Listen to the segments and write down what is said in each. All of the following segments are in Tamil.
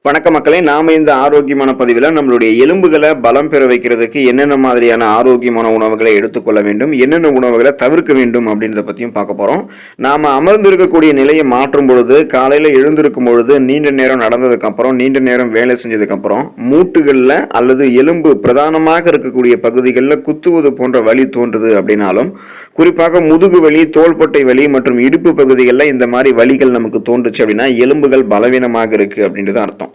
வணக்க மக்களே, நாம இந்த ஆரோக்கியமான பதிவில் நம்மளுடைய எலும்புகளை பலம் பெற வைக்கிறதுக்கு என்னென்ன மாதிரியான ஆரோக்கியமான உணவுகளை எடுத்துக்கொள்ள வேண்டும், என்னென்ன உணவுகளை தவிர்க்க வேண்டும் அப்படின்றத பற்றியும் பார்க்க போகிறோம். நாம் அமர்ந்திருக்கக்கூடிய நிலையை மாற்றும் பொழுது, காலையில் எழுந்திருக்கும் பொழுது, நீண்ட நேரம் நடந்ததுக்கப்புறம், நீண்ட நேரம் வேலை செஞ்சதுக்கப்புறம் மூட்டுகளில் அல்லது எலும்பு பிரதானமாக இருக்கக்கூடிய பகுதிகளில் குத்துவது போன்ற வலி தோன்றுது அப்படின்னாலும், குறிப்பாக முதுகு வலி, தோள்பட்டை வலி மற்றும் இடுப்பு பகுதிகளில் இந்த மாதிரி வலிகள் நமக்கு தோன்றுச்சு அப்படின்னா எலும்புகள் பலவீனமாக இருக்குது அப்படின்றது அர்த்தம்.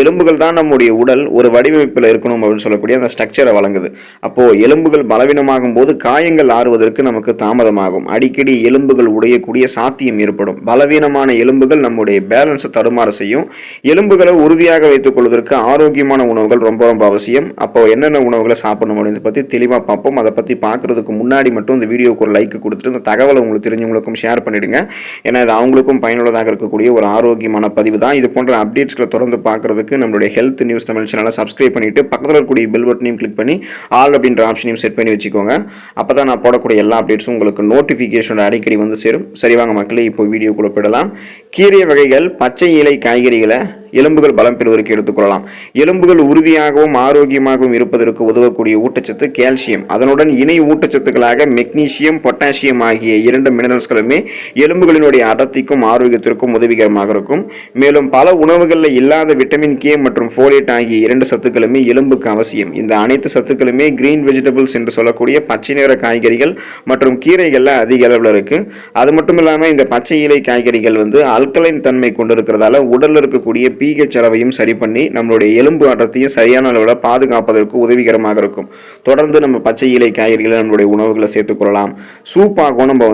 எலும்புகள் தான் நம்முடைய உடல் ஒரு வடிவமைப்பில் இருக்கணும் அப்படின்னு சொல்லக்கூடிய அந்த ஸ்ட்ரக்சரை வழங்குது. அப்போ எலும்புகள் பலவீனமாகும் போது காயங்கள் ஆறுவதற்கு நமக்கு தாமதமாகும். அடிக்கடி எலும்புகள் உடையக்கூடிய சாத்தியம் ஏற்படும். பலவீனமான எலும்புகள் நம்முடைய பேலன்ஸை தடுமாற செய்யும். எலும்புகளை உறுதியாக வைத்துக் கொள்வதற்கு ஆரோக்கியமான உணவுகள் ரொம்ப ரொம்ப அவசியம். அப்போ என்னென்ன உணவுகளை சாப்பிடணும் அப்படின்னு பற்றி தெளிவாக பார்ப்போம். அதை பற்றி பார்க்கறதுக்கு முன்னாடி மட்டும் இந்த வீடியோக்கு ஒரு லைக் கொடுத்துட்டு இந்த தகவலை உங்களுக்கு தெரிஞ்சவங்களுக்கும் ஷேர் பண்ணிடுங்க. ஏன்னா இது அவங்களுக்கும் பயனுள்ளதாக இருக்கக்கூடிய ஒரு ஆரோக்கியமான பதிவு தான். இது போன்ற அப்டேட்ஸ்களை தொடர்ந்து பார்க்கறதுக்கு நம்மளுடைய ஹெல்த் நியூஸ் தமிழ் சேனலை சப்ஸ்கிரைப் பண்ணிட்டு பக்கத்தில் இருக்கக்கூடிய பெல் பட்டனையும் கிளிக் பண்ணி ஆல் அப்படின்ற ஆப்ஷனையும் செட் பண்ணி வச்சுக்கோங்க. அப்பதான் நான் போடக்கூடிய எல்லா அப்டேட்ஸும் உங்களுக்கு நோட்டிஃபிகேஷன் அடிக்கடி வந்து சேரும். சரிவாங்க மக்களே, இப்போ வீடியோக்குள்ள போயிடலாம். கீரை வகைகள், பச்சை இலை காய்கறிகளை எலும்புகள் பலம் பெறுவதற்கு எடுத்துக்கொள்ளலாம். எலும்புகள் உறுதியாகவும் ஆரோக்கியமாகவும் இருப்பதற்கு உதவக்கூடிய ஊட்டச்சத்து கால்சியம், அதனுடன் இணை ஊட்டச்சத்துக்களாக மெக்னீசியம், பொட்டாசியம் ஆகிய 2 மினரல்ஸ்களுமே எலும்புகளினுடைய அடர்த்திக்கும் ஆரோக்கியத்திற்கும் உதவிகரமாக இருக்கும். மேலும் பல உணவுகளில் இல்லாத விட்டமின் கே மற்றும் ஃபோலேட் ஆகிய 2 சத்துக்களுமே எலும்புக்கு அவசியம். இந்த அனைத்து சத்துக்களுமே கிரீன் வெஜிடபிள்ஸ் என்று சொல்லக்கூடிய பச்சை நிற காய்கறிகள் மற்றும் கீரைகளில் அதிக அளவில் இருக்கு. அது மட்டும் இல்லாமல் இந்த பச்சை இலை காய்கறிகள் அல்கலைன் தன்மை கொண்டிருக்கிறதால உடலில் இருக்கக்கூடிய pH அளவையும் சரி பண்ணி நம்மளுடைய எலும்பு அடர்த்தியை சரியான அளவில் பாதுகாப்பதற்கு உதவிகரமாக இருக்கும். தொடர்ந்து நம்ம பச்சை இலை காய்கறிகளை நம்மளுடைய உணவுகளை சேர்த்துக்கொள்ளலாம். சூப்பாகவும் நம்ம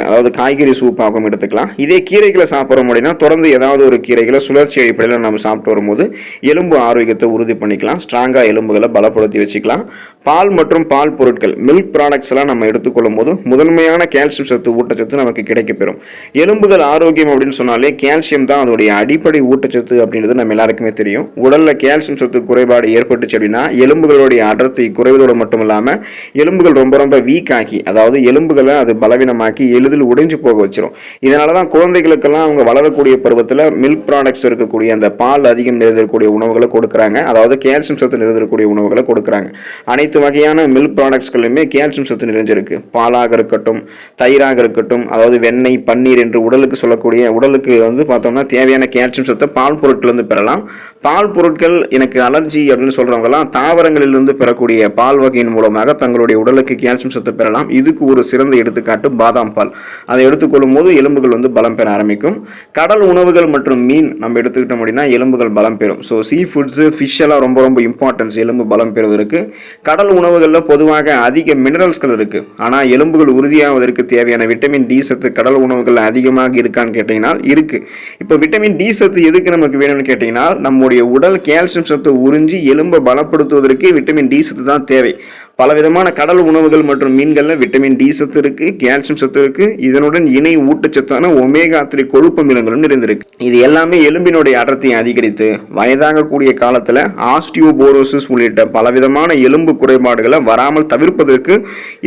அதாவது காய்கறி சூப்பாகவும் எடுத்துக்கலாம். இதே கீரைகளை சாப்பிட முடியும்னா தொடர்ந்து ஏதாவது ஒரு கீரைகளை சுழற்சி அடிப்படையில் நம்ம சாப்பிட்டு வரும்போது எலும்பு ஆரோக்கியத்தை உறுதி பண்ணிக்கலாம். ஸ்ட்ராங்காக எலும்புகளை பலப்படுத்தி வச்சுக்கலாம். பால் மற்றும் பால் பொருட்கள், மில்க் ப்ராடக்ட்ஸ் எல்லாம் நம்ம எடுத்துக்கொள்ளும் போது முதன்மையான கால்சியம் சத்து ஊட்டச்சத்து நமக்கு கிடைக்கப்பெறும். எலும்புகள் ஆரோக்கியம் அப்படின்னு சொன்னாலே கால்சியம் தான் அதோடைய அடிப்படை ஊட்டச்சத்து அப்படின்றது நம்ம எல்லாருக்குமே தெரியும். உடல்ல கால்சியம் சத்து குறைபாடு ஏற்பட்டுச்சு அப்படின்னா எலும்புகளுடைய அடர்த்தி குறைவதோடு மட்டும் இல்லாமல் எலும்புகள் ரொம்ப ரொம்ப வீக் ஆகி, அதாவது எலும்புகளை அது பலவீனமாக்கி எளிதில் உடைஞ்சு போக வச்சிரும். இதனால தான் குழந்தைகளுக்கெல்லாம் அவங்க வளரக்கூடிய பருவத்தில் மில்க் ப்ராடக்ட்ஸ் இருக்கக்கூடிய அந்த பால் அதிகம் நிறைந்திருக்கக்கூடிய உணவுகளை கொடுக்குறாங்க. அதாவது கால்சியம் சத்து நிறைந்திருக்கக்கூடிய உணவுகளை கொடுக்குறாங்க. அனைத்து வகையான மில்க் ப்ராடக்ட்ஸ்களுமே கால்சியம் சத்து நிறைஞ்சிருக்கு. பாலாக இருக்கட்டும், தயிராக இருக்கட்டும், அதாவது வெண்ணெய், பன்னீர் என்று உடலுக்கு சொல்லக்கூடிய உடலுக்கு பார்த்தோம்னா தேவையான கால்சியம் சத்தை பால் பொருட்கள் பெறலாம். பால் பொருட்கள் எனக்கு அலர்ஜி அப்படின்னு சொல்றவங்கலாம் தாவரங்களிலிருந்து பெறக்கூடிய பால் வகையின் மூலமாக தங்களுடைய உடலுக்கு கால்சியம் சத்து பெறலாம். இதுக்கு ஒரு சிறந்த எடுத்துக்காட்டு பாதாம் பால். அதை எடுத்துக்கொள்ளும் போது எலும்புகள் பலம் பெற ஆரம்பிக்கும். கடல் உணவுகள் மற்றும் மீன் நம்ம எடுத்துக்கிட்டோம் அப்படின்னா எலும்புகள் பலம் பெறும். ஸோ சீ ஃபுட்ஸ், ஃபிஷ் எல்லாம் ரொம்ப ரொம்ப இம்பார்ட்டன்ஸ் எலும்பு பலம் பெறுவதற்கு. கடல் உணவுகளில் பொதுவாக அதிக மினரல்ஸ்கள் இருக்கு. ஆனால் எலும்புகள் உறுதியாவதற்கு தேவையான விட்டமின் டி சத்து கடல் உணவுகள் அதிகமாக இருக்கான்னு கேட்டீங்கன்னா இருக்கு. இப்போ விட்டமின் டி சத்து எதுக்கு நமக்கு வேணும்னு கேட்டீங்கன்னா, நம்முடைய உடல் கால்சியம் சத்து உறிஞ்சி எலும்பை பலப்படுத்துவதற்கு விட்டமின் டி சத்து தான் தேவை. பலவிதமான கடல் உணவுகள் மற்றும் மீன்கள்ல விட்டமின் டி சத்து இருக்கு, கால்சியம் சத்து இருக்கு. இதனுடன் இணை ஊட்டச்சத்தான ஒமேகா 3 கொழுப்பு அமிலங்களும் நிறைந்திருக்கு. இது எல்லாமே எலும்பினுடைய அடர்த்தியை அதிகரித்து வயதாகக்கூடிய காலத்துல ஆஸ்டியோபோரோசிஸ் உள்ளிட்ட பலவிதமான எலும்பு குறைபாடுகளை வராமல் தவிர்ப்பதற்கு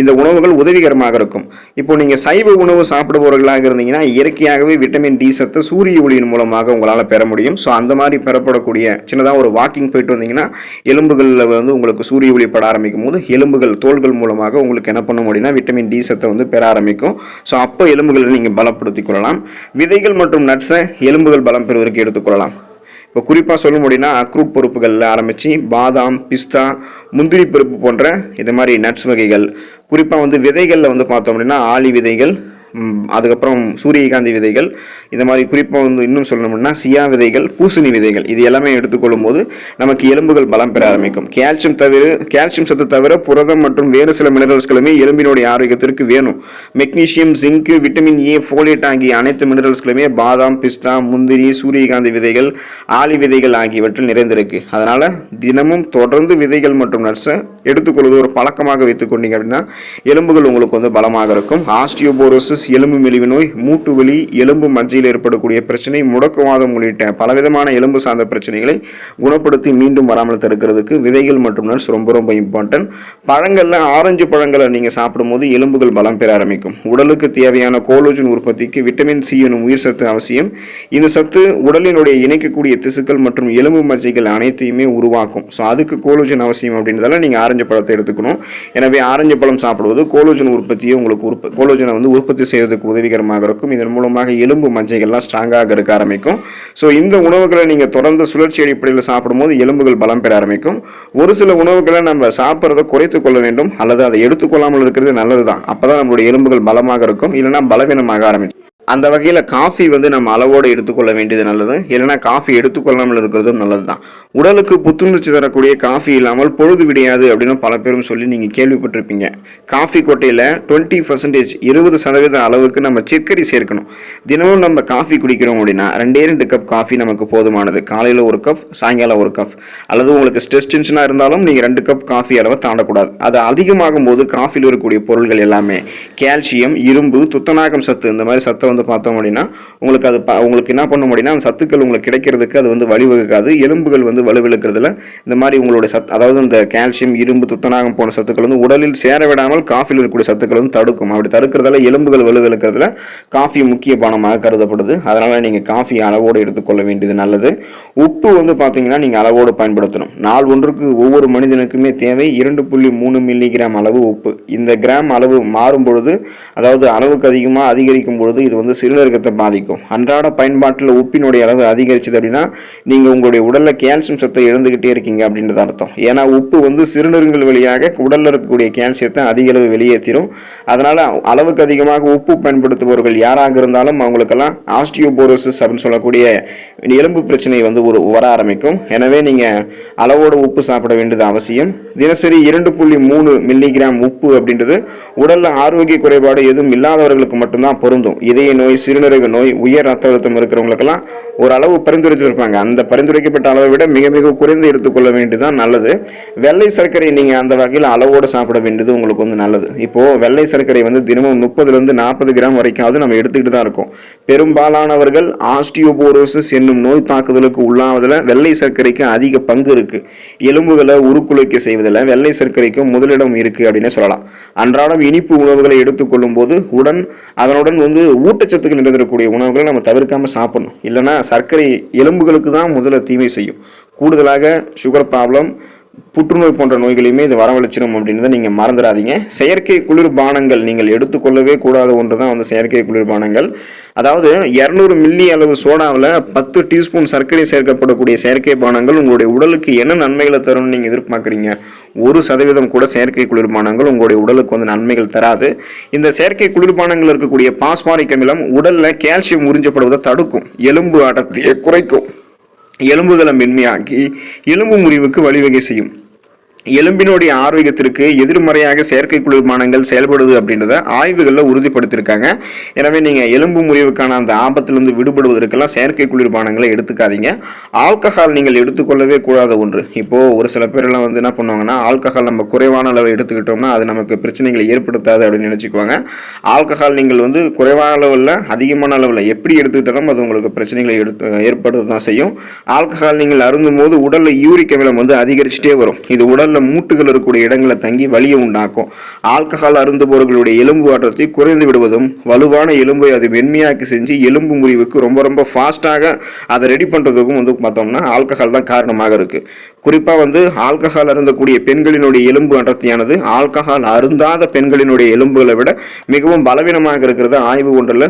இந்த உணவுகள் உதவிகரமாக இருக்கும். இப்போ நீங்க சைவ உணவு சாப்பிடுபவர்களாக இருந்தீங்கன்னா இயற்கையாகவே விட்டமின் டி சத்து சூரிய ஒளியின் மூலமாக உங்களால் பெற முடியும். ஸோ அந்த மாதிரி பெறப்படக்கூடிய சின்னதாக ஒரு வாக்கிங் போயிட்டு வந்தீங்கன்னா எலும்புகளில் உங்களுக்கு சூரிய ஒளி பட ஆரம்பிக்கும் போது எலும்புகள் தோள்கள் மூலமாக உங்களுக்கு என்ன பண்ணும் அப்படின்னா விட்டமின் டி சத்தை பெற ஆரம்பிக்கும். ஸோ அப்போ எலும்புகளை நீங்கள் பலப்படுத்திக் கொள்ளலாம். விதைகள் மற்றும் நட்ஸை எலும்புகள் பலம் பெறுவதற்கு எடுத்துக்கொள்ளலாம். இப்போ குறிப்பாக சொல்ல முடியும்னா அக்ரூட் பருப்புகளில் ஆரம்பித்து பாதாம், பிஸ்தா, முந்திரி பருப்பு போன்ற இது மாதிரி நட்ஸ் வகைகள். குறிப்பாக விதைகளில் பார்த்தோம் அப்படின்னா ஆளி விதைகள், அதுக்கப்புறம் சூரியகாந்தி விதைகள், இந்த மாதிரி குறிப்பாக இன்னும் சொல்லணும்னா சியா விதைகள், பூசணி விதைகள், இது எல்லாமே எடுத்துக்கொள்ளும் போது நமக்கு எலும்புகள் பலம் பெற ஆரம்பிக்கும். கால்சியம் சத்து தவிர புரதம் மற்றும் வேறு சில மினரல்ஸ்களுமே எலும்பினுடைய ஆரோக்கியத்திற்கு வேணும். Magnesium, zinc, vitamin A, folate ஆகிய அனைத்து மினரல்ஸ்களுமே பாதாம், பிஸ்தா, முந்திரி, சூரியகாந்தி விதைகள், ஆளி விதைகள் ஆகியவற்றில் நிறைந்திருக்கு. அதனால தினமும் தொடர்ந்து விதைகள் மற்றும் நட்ஸை எடுத்துக்கொள்வது ஒரு பழக்கமாக வைத்துக் கொண்டீங்க அப்படின்னா எலும்புகள் உங்களுக்கு வந்து பலமாக இருக்கும். ஆஸ்டியோபோரோசிஸ், எலும்பு மெலிவு நோய், மூட்டு வலி, எலும்பு மஜ்ஜையில் ஏற்படக்கூடிய பிரச்சனை, முடக்குவாதம் உள்ளிட்ட பலவிதமான எலும்பு சார்ந்த பிரச்சனைகளை குணப்படுத்தி மீண்டும் வராமல் தடுக்கிறதுக்கு விதைகள் மற்றும் நட்ஸ் ரொம்ப ரொம்ப இம்பார்ட்டன்ட். பழங்கள்ல ஆரஞ்சு பழங்களை நீங்க சாப்பிடும்போது எலும்புகள் பலம் பெற ஆரம்பிக்கும். உடலுக்கு தேவையான கோலோஜன் உற்பத்திக்கு விட்டமின் சி எனும் உயிர் சத்து அவசியம். இந்த சத்து உடலினுடைய இணைக்கக்கூடிய திசுக்கள் மற்றும் எலும்பு மஜ்ஜைகள் அனைத்தையுமே உருவாக்கும். ஸோ அதுக்கு கோலோஜன் அவசியம் அப்படின்றதால நீங்க ஆரஞ்சு பழத்தை எடுத்துக்கணும். எனவே ஆரஞ்சு பழம் சாப்பிடுவது கோலோஜன் உற்பத்தியை உங்களுக்கு கோலோஜனை வந்து உற்பத்தி செய்வதற்கு உதவிகரமாக இருக்கும். இதன் மூலமாக எலும்பு மஜ்ஜைகள்லாம் ஸ்ட்ராங்காக இருக்க ஆரம்பிக்கும். ஸோ இந்த உணவுகளை நீங்க தொடர்ந்து சுழற்சி அடிப்படையில் சாப்பிடும்போது எலும்புகள் பலம் பெற ஆரம்பிக்கும். ஒரு சில உணவுகளை நம்ம சாப்பிட்றதை குறைத்துக் கொள்ள வேண்டும், அல்லது அதை எடுத்துக்கொள்ளாமல் இருக்கிறது நல்லதுதான். அப்பதான் நம்மளுடைய எலும்புகள் பலமாக இருக்கும், இல்லைன்னா பலவீனமாக ஆரம்பிக்கும். அந்த வகையில் காஃபி வந்து நம்ம அளவோடு எடுத்துக்கொள்ள வேண்டியது நல்லது, இல்லைனா காஃபி எடுத்துக்கொள்ளாமல் இருக்கிறதும் நல்லது தான். உடலுக்கு புத்துணர்ச்சி தரக்கூடிய காஃபி இல்லாமல் பொழுது விடையாது அப்படின்னு பல பேரும் சொல்லி நீங்கள் கேள்விப்பட்டிருப்பீங்க. காஃபி கொட்டையில் 20% 20% அளவுக்கு நம்ம சர்க்கரை சேர்க்கணும். தினமும் நம்ம காஃபி குடிக்கிறோம் அப்படின்னா 2 கப் காஃபி நமக்கு போதுமானது. காலையில் 1 கப், சாயங்காலம் 1 கப். அல்லது உங்களுக்கு ஸ்ட்ரெஸ் டென்ஷனாக இருந்தாலும் நீங்கள் 2 கப் காஃபி அளவை தாண்டக்கூடாது. அது அதிகமாகும் போது காஃபியில் இருக்கக்கூடிய பொருள்கள் எல்லாமே கால்சியம், இரும்பு, துத்தநாகம் சத்து, இந்த மாதிரி சத்தை வந்து பார்த்தோம் அப்படின்னா உங்களுக்கு என்ன பண்ணும் அப்படின்னா அந்த சத்துக்கள் உங்களுக்கு கிடைக்கிறதுக்கு அது வந்து வழிவகுக்காது. எலும்புகள் வந்து வலுவிழக்கிறதுல இந்த மாதிரி உங்களுடைய அதாவது இந்த கால்சியம், இரும்பு, துத்தநாகம் போன்ற சத்துக்கள் வந்து உடலில் சேர விடாமல் காஃபியில் இருக்கக்கூடிய சத்துக்கள் வந்து தடுக்கும். அப்படி தடுக்கிறதால எலும்புகள் வலுவிழக்கிறதுல காஃபி முக்கிய பானமாக கருதப்படுது. அதனால நீங்கள் காஃபி அளவோடு எடுத்துக்கொள்ள வேண்டியது நல்லது. உப்பு வந்து பார்த்தீங்கன்னா நீங்கள் அளவோடு பயன்படுத்தணும். நாள் ஒன்றுக்கு ஒவ்வொரு மனிதனுக்குமே தேவை 2.3 மில்லிகிராம் அளவு உப்பு. இந்த கிராம் அளவு மாறும் பொழுது, அதாவது அளவுக்கு அதிகமாக அதிகரிக்கும் பொழுது இது வந்து சிறுநீரகத்தை பாதிக்கும். அன்றாட பயன்பாட்டில் உப்பினுடைய அளவு அதிகரிச்சது அப்படின்னா நீங்கள் உங்களுடைய உடலில் கால்சியம் சத்தை இழந்துகிட்டே இருக்கீங்க அப்படின்றது அர்த்தம். ஏன்னா உப்பு வந்து சிறுநீரகங்கள் வழியாக உடலில் இருக்கக்கூடிய கால்சியத்தை அதிக அளவு வெளியேற்றிடும். அதனால அளவுக்கு அதிகமாக உப்பு பயன்படுத்துபவர்கள் யாராக இருந்தாலும் அவங்களுக்கெல்லாம் ஆஸ்டியோபோரோசிஸ் அப்படின்னு சொல்லக்கூடிய எலும்பு பிரச்சனை வந்து வர ஆரம்பிக்கும். எனவே நீங்கள் அளவோடு உப்பு சாப்பிட வேண்டியது அவசியம். தினசரி 2.3 மில்லிகிராம் உப்பு அப்படின்றது உடலில் ஆரோக்கிய குறைபாடு எதுவும் இல்லாதவர்களுக்கு மட்டும்தான் பொருந்தும். இதய நோய், சிறுநீரக நோய், உயர் ரத்த அழுத்தம் இருக்கிறவங்களுக்கெல்லாம் ஒரு அளவு பரிந்துரைத்திருப்பாங்க. அந்த பரிந்துரைக்கப்பட்ட அளவை விட மிக மிக குறைந்து எடுத்துக்கொள்ள வேண்டியதுதான் நல்லது. வெள்ளை சர்க்கரை நீங்கள் அந்த வகையில் அளவோடு சாப்பிட வேண்டியது உங்களுக்கு வந்து நல்லது. இப்போ வெள்ளை சர்க்கரை வந்து தினமும் 30 to 40 கிராம் வரைக்கும் நம்ம எடுத்துக்கிட்டு தான் இருக்கோம். பெரும்பாலானவர்கள் ஆஸ்டியோபோரோசிஸ் என்னும் நோய் தாக்குதலுக்கு உள்ளாவதில் வெள்ளை சர்க்கரைக்கு அதிக பங்கு இருக்கு. எலும்புகளை உருக்குலைக்க செய்வதில் வெள்ளை சர்க்கரைக்கு முதலிடம் இருக்கு அப்படின்னு சொல்லலாம். அன்றாடம் இனிப்பு உணவுகளை எடுத்துக்கொள்ளும் போது அதனுடன் வந்து ஊட்டச்சத்துக்கள் நிறைந்திருக்கக்கூடிய உணவுகளை நம்ம தவிர்க்காம சாப்பிடணும். இல்லைன்னா சர்க்கரை எலும்புகளுக்கு தான் முதல்ல தீமை செய்யும். கூடுதலாக சுகர் ப்ராப்ளம், புற்றுநோய் போன்ற நோய்களையுமே இது வரவழைச்சிடும் அப்படின்றத நீங்கள் மறந்துடாதீங்க. செயற்கை குளிர்பானங்கள் நீங்கள் எடுத்துக்கொள்ளவே கூடாத ஒன்று தான் வந்து செயற்கை குளிர்பானங்கள். அதாவது 200 மில்லி அளவு சோடாவில் 10 டீஸ்பூன் சர்க்கரை சேர்க்கப்படக்கூடிய செயற்கை பானங்கள் உங்களுடைய உடலுக்கு என்ன நன்மைகளை தரும்னு நீங்கள் எதிர்பார்க்குறீங்க? 1% கூட செயற்கை குளிர்பானங்கள் உங்களுடைய உடலுக்கு வந்து நன்மைகள் தராது. இந்த செயற்கை குளிர்பானங்கள் இருக்கக்கூடிய பாஸ்பாரிக் அமிலம் உடலில் கால்சியம் உறிஞ்சப்படுவதை தடுக்கும், எலும்பு அடர்த்தியை குறைக்கும், எலும்புகளை மென்மையாக்கி எலும்பு முறிவுக்கு வழிவகை செய்யும். எலும்பினுடைய ஆரோக்கியத்திற்கு எதிர்மறையாக செயற்கை குளிர்பானங்கள் செயல்படுது அப்படின்றத ஆய்வுகளில் உறுதிப்படுத்தியிருக்காங்க. எனவே நீங்கள் எலும்பு முறிவுக்கான அந்த ஆபத்திலிருந்து விடுபடுவதற்கெல்லாம் செயற்கை குளிர்பானங்களை எடுத்துக்காதீங்க. ஆல்கஹால் நீங்கள் எடுத்துக்கொள்ளவே கூடாத ஒன்று. இப்போது ஒரு சில பேரெல்லாம் வந்து என்ன பண்ணுவாங்கன்னா, ஆல்கஹால் நம்ம குறைவான அளவு எடுத்துக்கிட்டோம்னா அது நமக்கு பிரச்சனைகளை ஏற்படுத்தாது அப்படின்னு நினச்சிக்குவாங்க. ஆல்கஹால் நீங்கள் வந்து குறைவான அளவில் அதிகமான அளவில் எப்படி எடுத்துக்கிட்டாலும் அது உங்களுக்கு பிரச்சனைகளை ஏற்படுத்த தான் செய்யும். ஆல்கஹால் நீங்கள் அருந்தும் போது உடலில் யூரிக் அமிலம் வந்து அதிகரிச்சுட்டே வரும். இது உடல் மூட்டுகள் இருக்கக்கூடிய இடங்களை தங்கி வலியை உண்டாக்கும். ஆல்கஹால் அருந்துபவர்களுடைய எலும்பு ஆற்றத்தை குறைந்து விடுவதும் வலுவான எலும்பை அது மென்மையாக்கி செஞ்சு எலும்பு முறிவுக்கு ரொம்ப ரொம்ப ஃபாஸ்ட்டாக அதை ரெடி பண்ணுறதுக்கும் வந்து பார்த்தோம்னா ஆல்கஹால் தான் காரணமாக இருக்குது. குறிப்பாக வந்து ஆல்கஹால் அருந்தக்கூடிய பெண்களினுடைய எலும்பு அடர்த்தியானது ஆல்கஹால் அருந்தாத பெண்களினுடைய எலும்புகளை விட மிகவும் பலவீனமாக இருக்கிறத ஆய்வு ஒன்றில்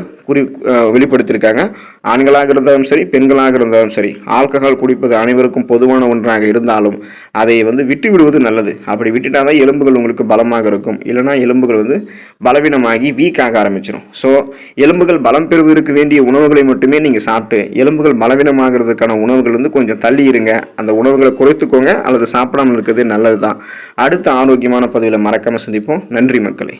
வெளிப்படுத்தியிருக்காங்க. ஆண்களாக இருந்தாலும் சரி, பெண்களாக இருந்தாலும் சரி, ஆல்கஹால் குடிப்பது அனைவருக்கும் பொதுவான ஒன்றாக இருந்தாலும் அதை வந்து விட்டு விடுவது நல்லது. அப்படி விட்டுட்டாதான் எலும்புகள் உங்களுக்கு பலமாக இருக்கும். இல்லைனா எலும்புகள் வந்து பலவீனமாகி வீக்காக ஆரம்பிச்சிடும். ஸோ எலும்புகள் பலம் பெறுவதற்கு வேண்டிய உணவுகளை மட்டுமே நீங்கள் சாப்பிட்டு எலும்புகள் பலவீனமாகிறதுக்கான உணவுகள் வந்து கொஞ்சம் தள்ளி இருங்க. அந்த உணவுகளை குறைத்துக்கோங்க அல்லது சாப்பிடாமல் இருக்கிறது நல்லது தான். அடுத்த ஆரோக்கியமான பதிவில் மறக்காமல் சந்திப்போம். நன்றி மக்களே.